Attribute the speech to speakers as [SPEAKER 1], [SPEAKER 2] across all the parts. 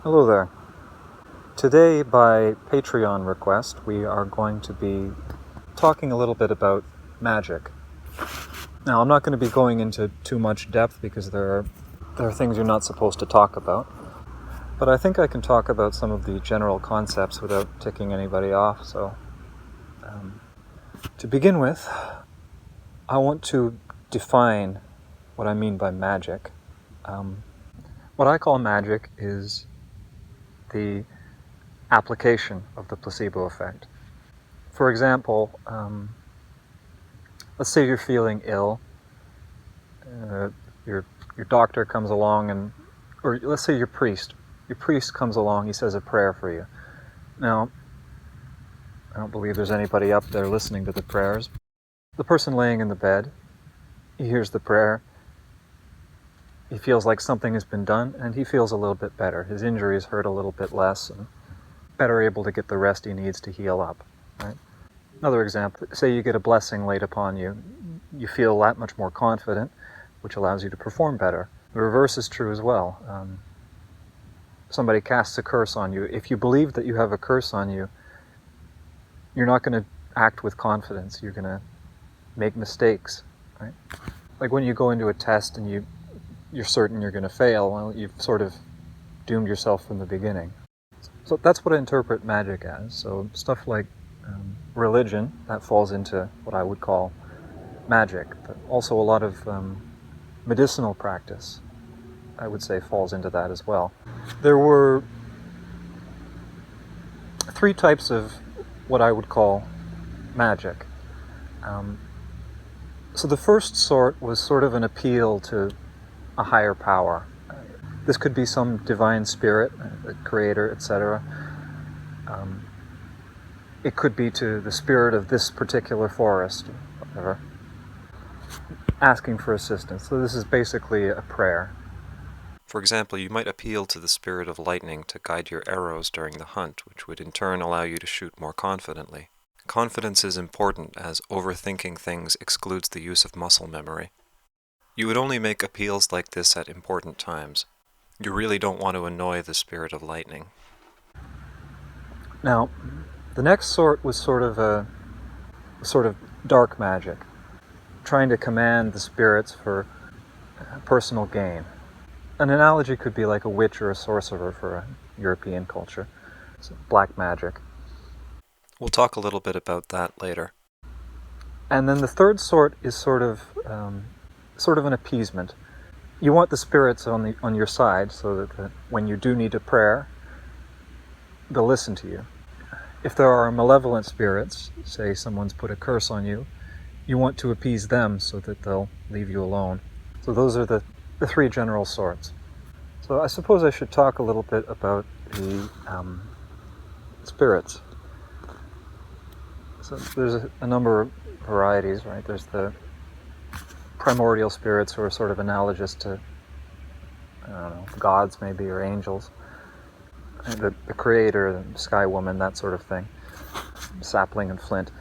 [SPEAKER 1] Hello there. Today, by Patreon request, we are going to be talking a little bit about magic. Now, I'm not going to be going into too much depth because there are things you're not supposed to talk about. But I think I can talk about some of the general concepts without ticking anybody off. So, to begin with, I want to define what I mean by magic. What I call magic is the application of the placebo effect. For example, let's say you're feeling ill. Your doctor comes along, or let's say your priest comes along. He says a prayer for you. Now, I don't believe there's anybody up there listening to the prayers. The person laying in the bed, he hears the prayer. He feels like something has been done, and he feels a little bit better. His injuries hurt a little bit less, and better able to get the rest he needs to heal up. Right? Another example, say you get a blessing laid upon you. You feel that much more confident, which allows you to perform better. The reverse is true as well. Somebody casts a curse on you. If you believe that you have a curse on you, you're not going to act with confidence. You're going to make mistakes. Right? Like when you go into a test and you're certain you're going to fail, well, you've sort of doomed yourself from the beginning. So that's what I interpret magic as. So stuff like religion, that falls into what I would call magic. But also a lot of medicinal practice, I would say, falls into that as well. There were three types of what I would call magic. So the first sort was sort of an appeal to a higher power. This could be some divine spirit, a creator, etc. It could be to the spirit of this particular forest, whatever, asking for assistance. So this is basically a prayer.
[SPEAKER 2] For example, you might appeal to the spirit of lightning to guide your arrows during the hunt, which would in turn allow you to shoot more confidently. Confidence is important, as overthinking things excludes the use of muscle memory. You would only make appeals like this at important times. You really don't want to annoy the spirit of lightning.
[SPEAKER 1] Now, the next sort was sort of dark magic, trying to command the spirits for personal gain. An analogy could be like a witch or a sorcerer for a European culture. It's black magic.
[SPEAKER 2] We'll talk a little bit about that later.
[SPEAKER 1] And then the third sort is sort of an appeasement. You want the spirits on your side so that when you do need a prayer, they'll listen to you. If there are malevolent spirits, say someone's put a curse on you, you want to appease them so that they'll leave you alone. So those are the three general sorts. So I suppose I should talk a little bit about the spirits. So there's a number of varieties, right? There's the Primordial Spirits, who are sort of analogous to, I don't know, gods maybe, or angels. And the creator, the sky woman, that sort of thing. Sapling and flint.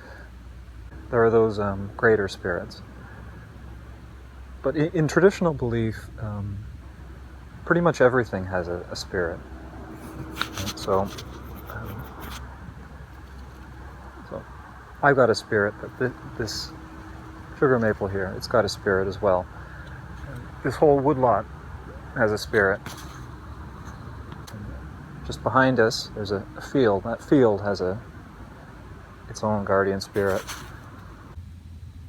[SPEAKER 1] There are those greater spirits. But in traditional belief, pretty much everything has a spirit. So I've got a spirit, but this sugar maple here, it's got a spirit as well. This whole woodlot has a spirit. Just behind us, there's a field. That field has its own guardian spirit.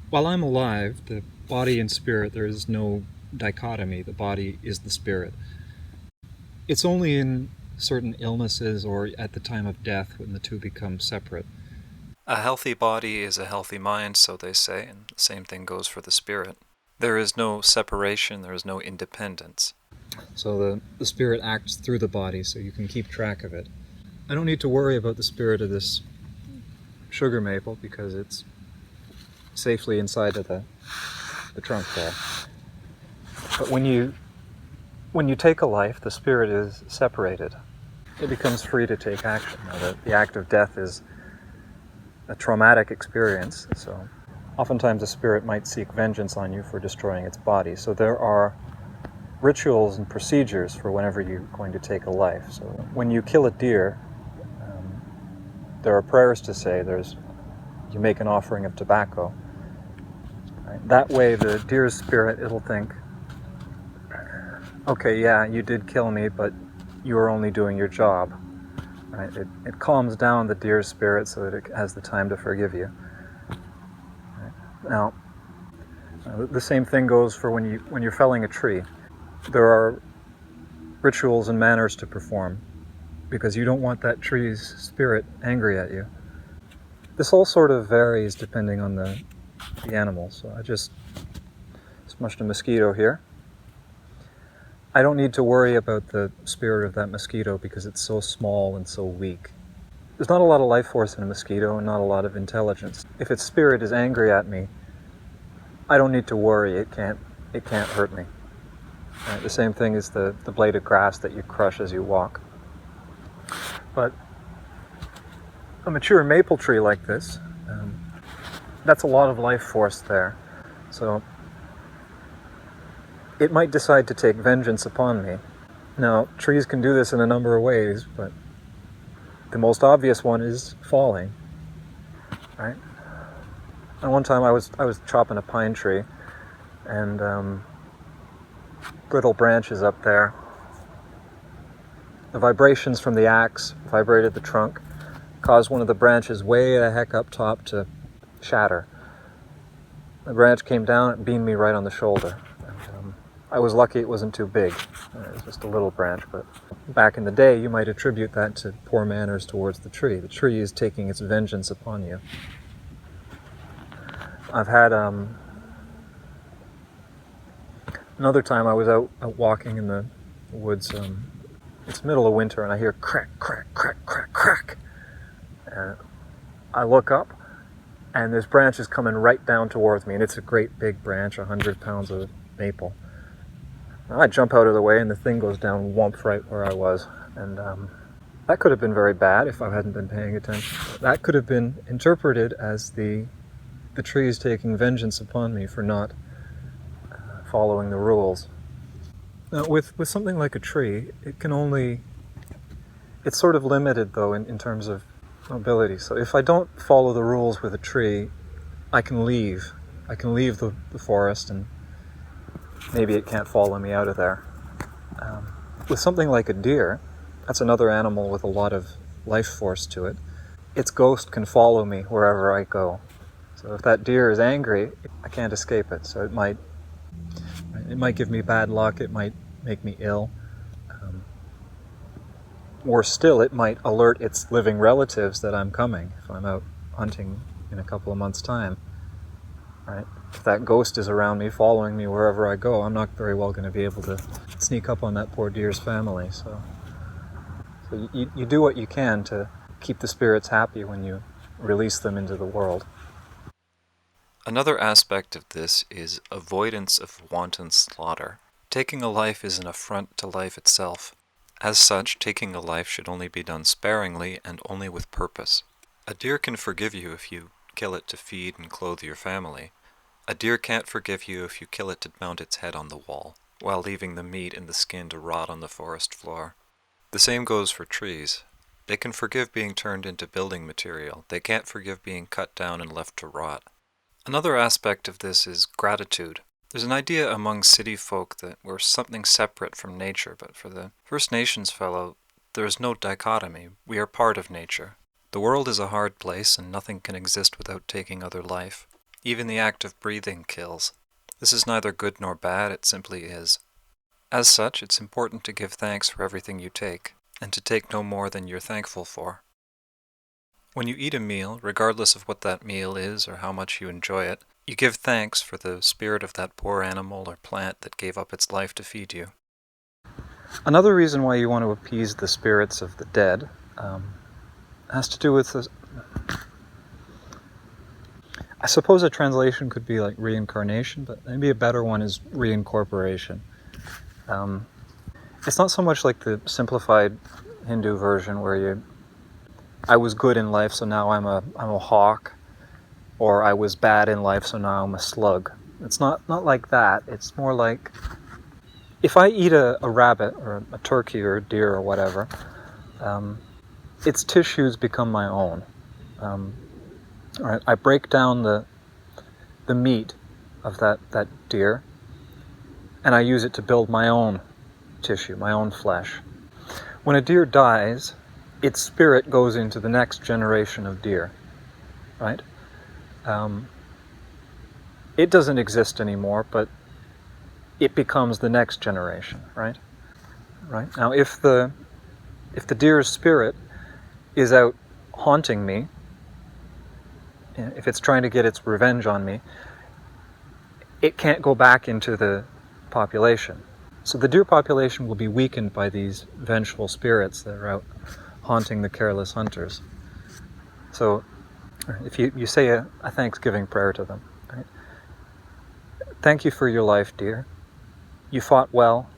[SPEAKER 1] While I'm alive, the body and spirit, there is no dichotomy. The body is the spirit. It's only in certain illnesses or at the time of death when the two become separate.
[SPEAKER 2] A healthy body is a healthy mind, so they say, and the same thing goes for the spirit. There is no separation, there is no independence.
[SPEAKER 1] So the spirit acts through the body, so you can keep track of it. I don't need to worry about the spirit of this sugar maple because it's safely inside of the trunk there. But when you take a life, the spirit is separated. It becomes free to take action. Now, the act of death is a traumatic experience, so oftentimes a spirit might seek vengeance on you for destroying its body. So there are rituals and procedures for whenever you're going to take a life. So when you kill a deer, there are prayers to say. You make an offering of tobacco. Right? That way the deer's spirit, it'll think, okay, yeah, you did kill me, but you were only doing your job. Right? It calms down the deer's spirit so that it has the time to forgive you. Right? Now, the same thing goes for when you're felling a tree. There are rituals and manners to perform because you don't want that tree's spirit angry at you. This all sort of varies depending on the animal. So I just smushed a mosquito here. I don't need to worry about the spirit of that mosquito because it's so small and so weak. There's not a lot of life force in a mosquito and not a lot of intelligence. If its spirit is angry at me, I don't need to worry. It can't hurt me. Right? The same thing as the blade of grass that you crush as you walk. But a mature maple tree like this, that's a lot of life force there. So it might decide to take vengeance upon me. Now, trees can do this in a number of ways, but the most obvious one is falling, right? And one time I was chopping a pine tree, and brittle branches up there. The vibrations from the axe vibrated the trunk, caused one of the branches way the heck up top to shatter. The branch came down and beamed me right on the shoulder. And, I was lucky it wasn't too big. It was just a little branch, but back in the day you might attribute that to poor manners towards the tree. The tree is taking its vengeance upon you. I've had another time I was out walking in the woods. It's middle of winter and I hear crack, crack, crack, crack, crack. And I look up and this branch is coming right down towards me, and it's a great big branch, 100 pounds of maple. I jump out of the way and the thing goes down whomp right where I was. And that could have been very bad if I hadn't been paying attention. That could have been interpreted as the tree is taking vengeance upon me for not following the rules. Now, with something like a tree, it's sort of limited though in terms of mobility. So if I don't follow the rules with a tree, I can leave. I can leave the forest and maybe it can't follow me out of there. With something like a deer, that's another animal with a lot of life force to it. Its ghost can follow me wherever I go. So if that deer is angry, I can't escape it. So it might give me bad luck, it might make me ill. Worse still, it might alert its living relatives that I'm coming if I'm out hunting in a couple of months' time. Right? If that ghost is around me, following me wherever I go, I'm not very well going to be able to sneak up on that poor deer's family. So you do what you can to keep the spirits happy when you release them into the world.
[SPEAKER 2] Another aspect of this is avoidance of wanton slaughter. Taking a life is an affront to life itself. As such, taking a life should only be done sparingly and only with purpose. A deer can forgive you if you kill it to feed and clothe your family. A deer can't forgive you if you kill it to mount its head on the wall, while leaving the meat and the skin to rot on the forest floor. The same goes for trees. They can forgive being turned into building material. They can't forgive being cut down and left to rot. Another aspect of this is gratitude. There's an idea among city folk that we're something separate from nature, but for the First Nations fellow, there is no dichotomy. We are part of nature. The world is a hard place, and nothing can exist without taking other life. Even the act of breathing kills. This is neither good nor bad, it simply is. As such, it's important to give thanks for everything you take, and to take no more than you're thankful for. When you eat a meal, regardless of what that meal is or how much you enjoy it, you give thanks for the spirit of that poor animal or plant that gave up its life to feed you.
[SPEAKER 1] Another reason why you want to appease the spirits of the dead has to do with this. I suppose a translation could be like reincarnation, but maybe a better one is reincorporation. It's not so much like the simplified Hindu version where I was good in life, so now I'm a hawk, or I was bad in life, so now I'm a slug. It's not like that. It's more like if I eat a rabbit or a turkey or a deer or whatever, its tissues become my own. All right, I break down the meat of that deer, and I use it to build my own tissue, my own flesh. When a deer dies, its spirit goes into the next generation of deer, right? It doesn't exist anymore, but it becomes the next generation, right? Right. Now, if the deer's spirit is out haunting me, if it's trying to get its revenge on me, it can't go back into the population. So the deer population will be weakened by these vengeful spirits that are out haunting the careless hunters. So if you say a Thanksgiving prayer to them, right? Thank you for your life, dear. You fought well.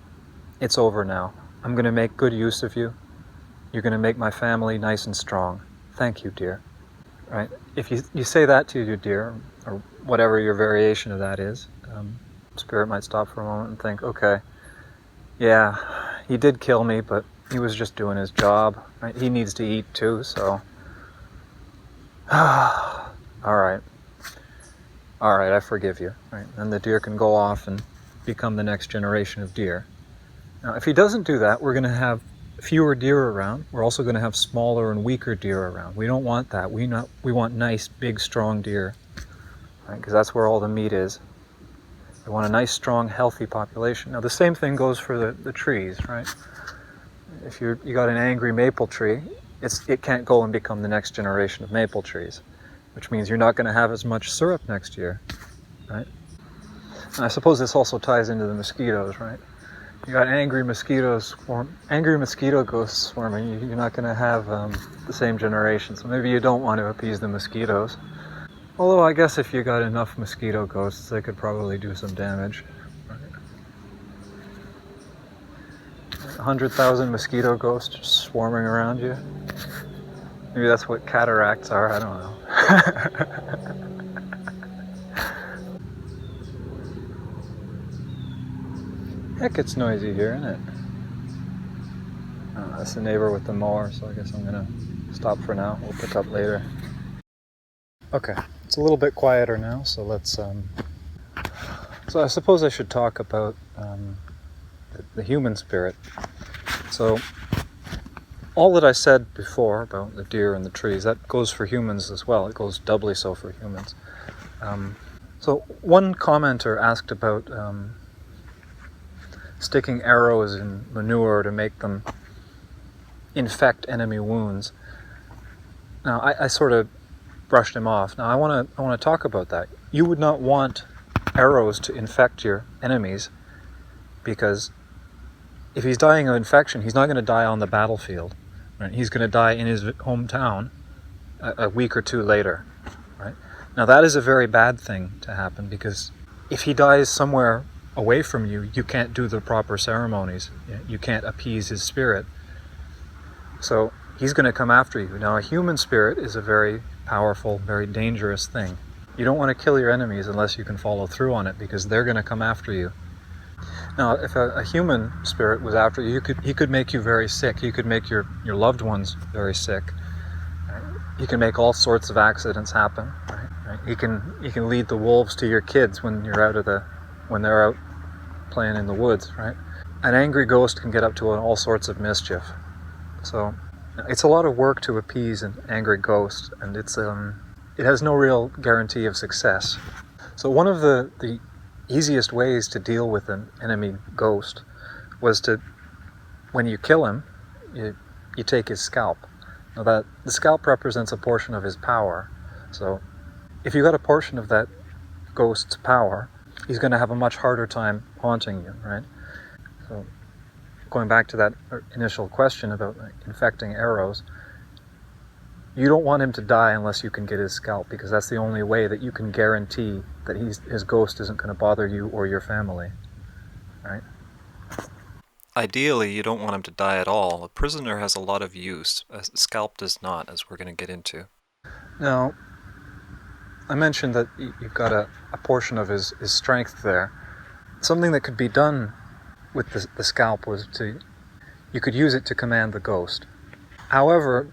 [SPEAKER 1] It's over now. I'm going to make good use of you. You're going to make my family nice and strong. Thank you, dear. Right? If you say that to your deer, or whatever your variation of that is, spirit might stop for a moment and think, okay, yeah, he did kill me, but he was just doing his job. Right? He needs to eat too, so... all right, I forgive you. Right? And the deer can go off and become the next generation of deer. Now, if he doesn't do that, we're going to have fewer deer around. We're also going to have smaller and weaker deer around. We don't want that. We want nice, big, strong deer, right? Because that's where all the meat is. We want a nice, strong, healthy population. Now, the same thing goes for the trees, right? If you got an angry maple tree, it can't go and become the next generation of maple trees, which means you're not going to have as much syrup next year, right? And I suppose this also ties into the mosquitoes, right? You got angry mosquito ghosts swarming. You're not going to have the same generation, so maybe you don't want to appease the mosquitoes. Although I guess if you got enough mosquito ghosts, they could probably do some damage. 100,000 mosquito ghosts just swarming around you. Maybe that's what cataracts are. I don't know. Heck, it's noisy here, isn't it? That's the neighbor with the mower, so I guess I'm gonna stop for now. We'll pick up later. Okay, it's a little bit quieter now, so let's... So I suppose I should talk about the human spirit. So all that I said before about the deer and the trees, that goes for humans as well. It goes doubly so for humans. So one commenter asked about sticking arrows in manure to make them infect enemy wounds. Now, I sort of brushed him off. Now, I want to talk about that. You would not want arrows to infect your enemies, because if he's dying of infection, he's not going to die on the battlefield. Right? He's going to die in his hometown a week or two later. Right? Now, that is a very bad thing to happen, because if he dies somewhere away from you, you can't do the proper ceremonies. You can't appease his spirit. So he's going to come after you. Now, a human spirit is a very powerful, very dangerous thing. You don't want to kill your enemies unless you can follow through on it, because they're going to come after you. Now, if a human spirit was after you, he could make you very sick. He could make your loved ones very sick. He can make all sorts of accidents happen. Right? He can lead the wolves to your kids when they're out playing in the woods. Right? An angry ghost can get up to all sorts of mischief. So it's a lot of work to appease an angry ghost, and it has no real guarantee of success. So one of the easiest ways to deal with an enemy ghost was to, when you kill him, you take his scalp. Now that the scalp represents a portion of his power. So if you got a portion of that ghost's power, he's going to have a much harder time haunting you, right? So going back to that initial question about infecting arrows, you don't want him to die unless you can get his scalp, because that's the only way that you can guarantee that his ghost isn't going to bother you or your family, right?
[SPEAKER 2] Ideally, you don't want him to die at all. A prisoner has a lot of use. A scalp does not, as we're going to get into.
[SPEAKER 1] Now, I mentioned that you've got a portion of his strength there. Something that could be done with the scalp was you could use it to command the ghost. However,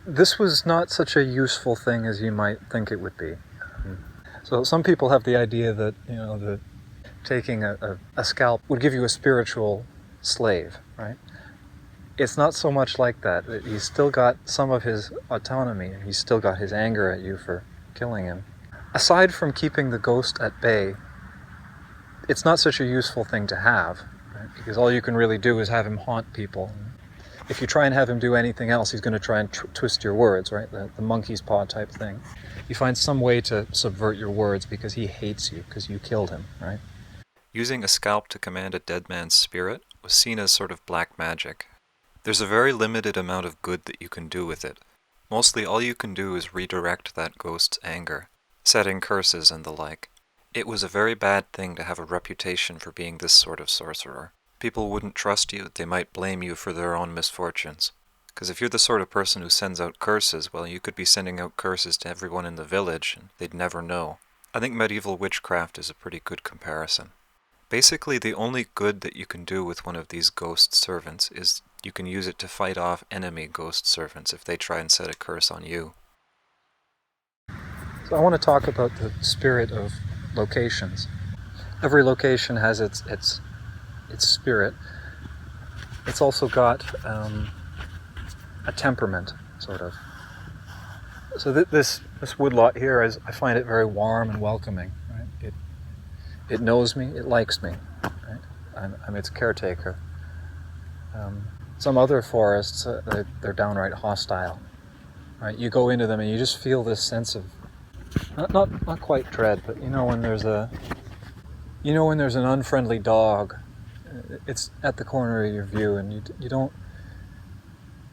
[SPEAKER 1] this was not such a useful thing as you might think it would be. So some people have the idea that, that taking a scalp would give you a spiritual slave, right? It's not so much like that. He's still got some of his autonomy, and he's still got his anger at you for killing him. Aside from keeping the ghost at bay, it's not such a useful thing to have, right? Because all you can really do is have him haunt people. If you try and have him do anything else, he's going to try and twist your words, right? The monkey's paw type thing. You find some way to subvert your words because he hates you, because you killed him, right?
[SPEAKER 2] Using a scalp to command a dead man's spirit was seen as sort of black magic. There's a very limited amount of good that you can do with it. Mostly all you can do is redirect that ghost's anger, setting curses and the like. It was a very bad thing to have a reputation for being this sort of sorcerer. People wouldn't trust you, they might blame you for their own misfortunes. Because if you're the sort of person who sends out curses, well, you could be sending out curses to everyone in the village, and they'd never know. I think medieval witchcraft is a pretty good comparison. Basically, the only good that you can do with one of these ghost servants is you can use it to fight off enemy ghost servants if they try and set a curse on you.
[SPEAKER 1] So I want to talk about the spirit of locations. Every location has its spirit. It's also got a temperament, sort of. So this woodlot here, I find it very warm and welcoming. Right? It knows me, it likes me. Right? I'm its caretaker. Some other forests, they're downright hostile. Right? You go into them and you just feel this sense of not quite dread, but when there's an unfriendly dog, it's at the corner of your view, and you don't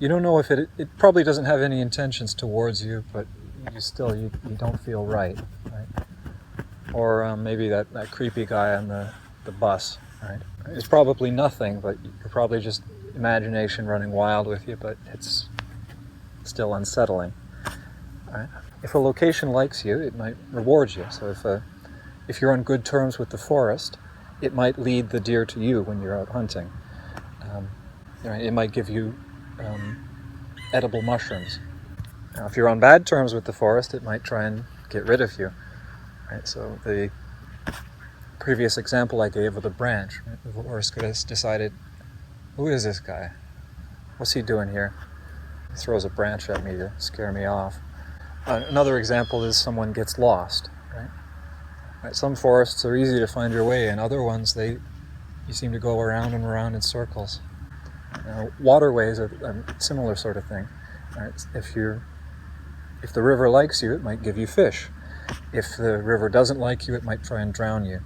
[SPEAKER 1] know if it probably doesn't have any intentions towards you, but you don't feel right? Or maybe that creepy guy on the bus, right? It's probably nothing, but you're probably just imagination running wild with you, but it's still unsettling. Right? If a location likes you, it might reward you. So if you're on good terms with the forest, it might lead the deer to you when you're out hunting. It might give you edible mushrooms. Now, if you're on bad terms with the forest, it might try and get rid of you. Right? So the previous example I gave with a branch, right? The forest could have decided, who is this guy? What's he doing here? He throws a branch at me to scare me off. Another example is someone gets lost. Right? Some forests are easy to find your way, and other ones, you seem to go around and around in circles. Waterways are a similar sort of thing. Right? If the river likes you, it might give you fish. If the river doesn't like you, it might try and drown you.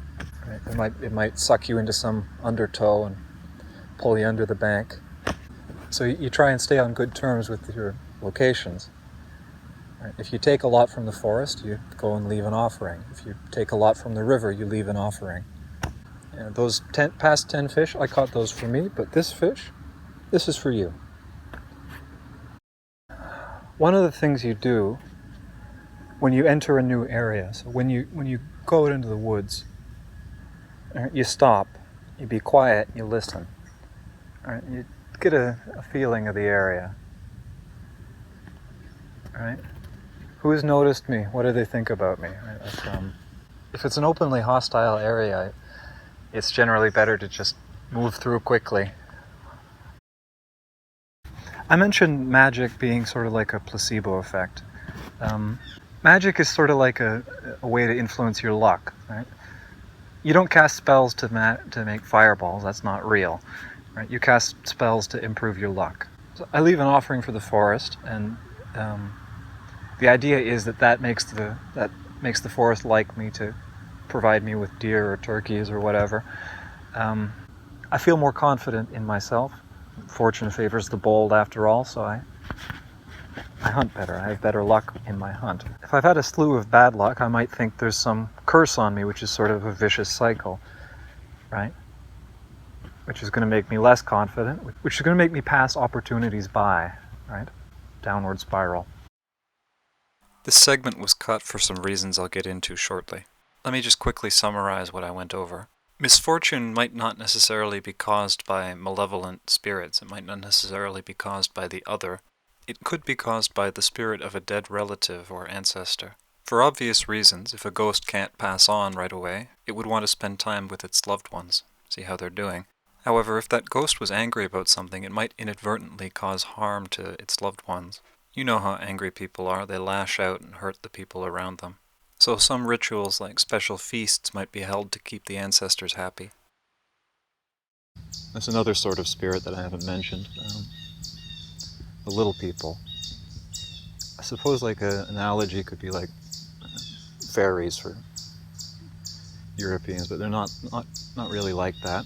[SPEAKER 1] Right? It might suck you into some undertow and pull you under the bank. So you try and stay on good terms with your locations. Right? If you take a lot from the forest, you go and leave an offering. If you take a lot from the river, you leave an offering. Those past 10 fish, I caught those for me, but this fish, this is for you. One of the things you do when you enter a new area, so when you go out into the woods, you stop, you be quiet, you listen. Right? You get a feeling of the area. Right? Who has noticed me? What do they think about me? Right? If it's an openly hostile area, it's generally better to just move through quickly. I mentioned magic being sort of like a placebo effect. Magic is sort of like a way to influence your luck. Right? You don't cast spells to make fireballs. That's not real. Right? You cast spells to improve your luck. So I leave an offering for the forest, and the idea is that makes the forest like me to provide me with deer or turkeys or whatever. I feel more confident in myself. Fortune favors the bold after all, so I hunt better. I have better luck in my hunt. If I've had a slew of bad luck, I might think there's some curse on me, which is sort of a vicious cycle, right? Which is going to make me less confident, which is going to make me pass opportunities by, right? Downward spiral.
[SPEAKER 2] This segment was cut for some reasons I'll get into shortly. Let me just quickly summarize what I went over. Misfortune might not necessarily be caused by malevolent spirits. It might not necessarily be caused by the other. It could be caused by the spirit of a dead relative or ancestor. For obvious reasons, if a ghost can't pass on right away, it would want to spend time with its loved ones, see how they're doing. However, if that ghost was angry about something, it might inadvertently cause harm to its loved ones. You know how angry people are. They lash out and hurt the people around them. So some rituals like special feasts might be held to keep the ancestors happy.
[SPEAKER 1] That's another sort of spirit that I haven't mentioned. The little people. I suppose like an analogy could be like fairies for Europeans, but they're not really like that.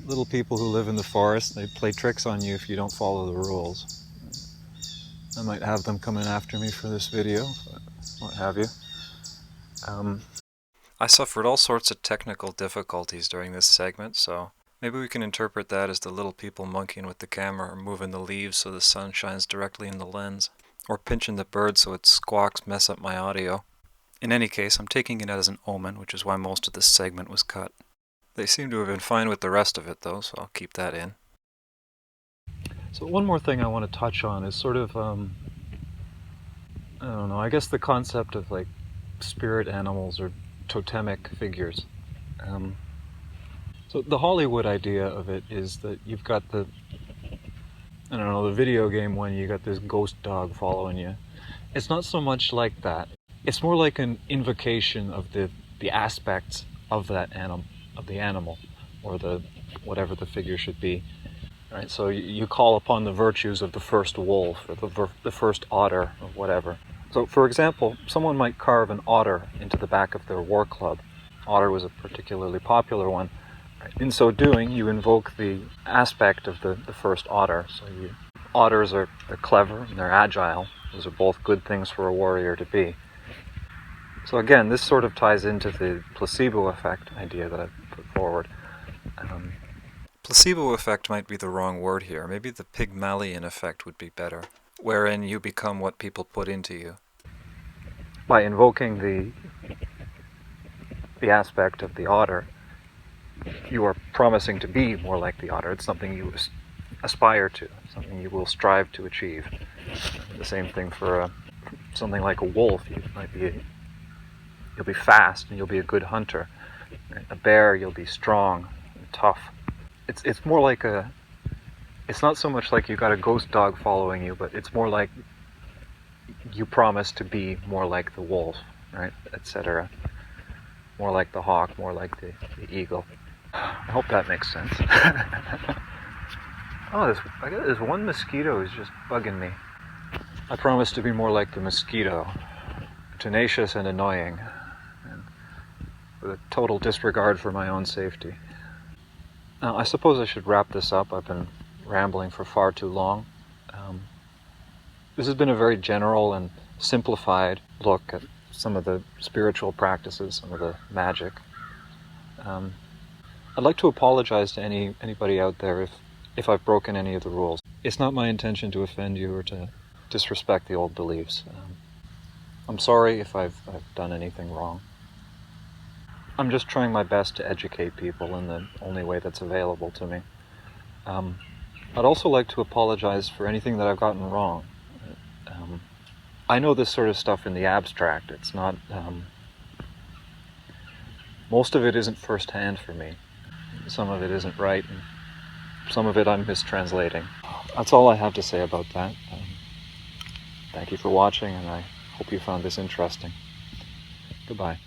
[SPEAKER 1] Little people who live in the forest, they play tricks on you if you don't follow the rules. I might have them coming after me for this video, what have you.
[SPEAKER 2] I suffered all sorts of technical difficulties during this segment, so maybe we can interpret that as the little people monkeying with the camera or moving the leaves so the sun shines directly in the lens, or pinching the bird so its squawks mess up my audio. In any case, I'm taking it as an omen, which is why most of this segment was cut. They seem to have been fine with the rest of it, though, so I'll keep that in.
[SPEAKER 1] So one more thing I want to touch on is sort of, I don't know, I guess the concept of like spirit animals or totemic figures. So the Hollywood idea of it is that you've got the, I don't know, the video game one, you got this ghost dog following you. It's not so much like that. It's more like an invocation of the aspects of that animal, or the whatever the figure should be. Right? So you call upon the virtues of the first wolf or the first otter or whatever. So for example, someone might carve an otter into the back of their war club. Otter was a particularly popular one. Right? In so doing, you invoke the aspect of the first otter. So otters they're clever and they're agile. Those are both good things for a warrior to be. So again, this sort of ties into the placebo effect idea that I've put forward.
[SPEAKER 2] Placebo effect might be the wrong word here. Maybe the Pygmalion effect would be better, wherein you become what people put into you.
[SPEAKER 1] By invoking the aspect of the otter, you are promising to be more like the otter. It's something you aspire to, something you will strive to achieve. The same thing for something like a wolf. You'll be fast and you'll be a good hunter. A bear, you'll be strong and tough. It's more like it's not so much like you got a ghost dog following you, but it's more like you promise to be more like the wolf, right, etc. More like the hawk, more like the eagle. I hope that makes sense. Oh, this one mosquito is just bugging me. I promise to be more like the mosquito, tenacious and annoying, and with a total disregard for my own safety. Now, I suppose I should wrap this up. I've been rambling for far too long. This has been a very general and simplified look at some of the spiritual practices, some of the magic. I'd like to apologize to anybody out there if I've broken any of the rules. It's not my intention to offend you or to disrespect the old beliefs. I'm sorry if I've done anything wrong. I'm just trying my best to educate people in the only way that's available to me. I'd also like to apologize for anything that I've gotten wrong. I know this sort of stuff in the abstract. It's not... most of it isn't firsthand for me. Some of it isn't right, and some of it I'm mistranslating. That's all I have to say about that. Thank you for watching, and I hope you found this interesting. Goodbye.